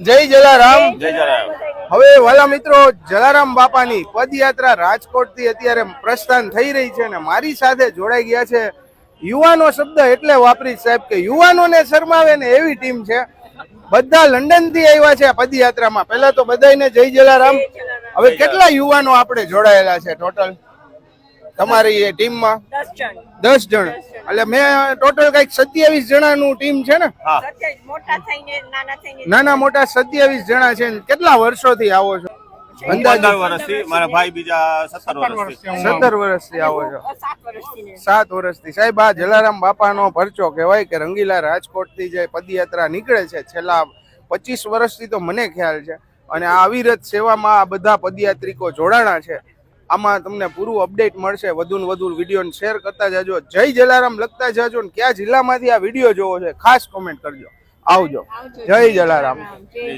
જય જલારામ. જય જલારામ. હવે વાલા મિત્રો, જલારામ બાપાની પદયાત્રા રાજકોટથી અત્યારે પ્રસ્થાન થઈ રહી છે અને મારી સાથે જોડાઈ ગયા છે યુવાનો. શબ્દ એટલે વાપરી સાહેબ કે યુવાનોને શરમાવે ને એવી ટીમ છે. બધા લંડન થી આવ્યા છે પદયાત્રામાં. પહેલા તો બધાને જય જલારામ. હવે કેટલા યુવાનો આપણે જોડાયેલા છે ટોટલ તમારી એ ટીમમાં? 10 જણ. એટલે મેં ટોટલ કઈક 27 જણાનું ટીમ છે ને? નાના મોટા 27 જણા છે. કેટલા વર્ષોથી આવો છો? 15 વર્ષથી. મારા ભાઈ બીજા 17 વર્ષથી આવો છો? 7 વર્ષથી. સાહેબ, આ જલારામ બાપાનો પરચો કહેવાય કે રંગીલા રાજકોટ થી જે પદયાત્રા નીકળે છે છેલ્લા 25 વર્ષથી તો મને ખ્યાલ છે. અને આ અવિરત સેવામાં આ બધા પદયાત્રિકો જોડાણા છે. આમાં તમને પૂરું અપડેટ મળશે. વધુ ને વધુ વિડીયોને શેર કરતા જાજો. જય જલારામ લખતા જાજો. ને કયા જિલ્લામાંથી આ વિડીયો જોવો છે ખાસ કોમેન્ટ કરજો. આવજો. જય જલારામ.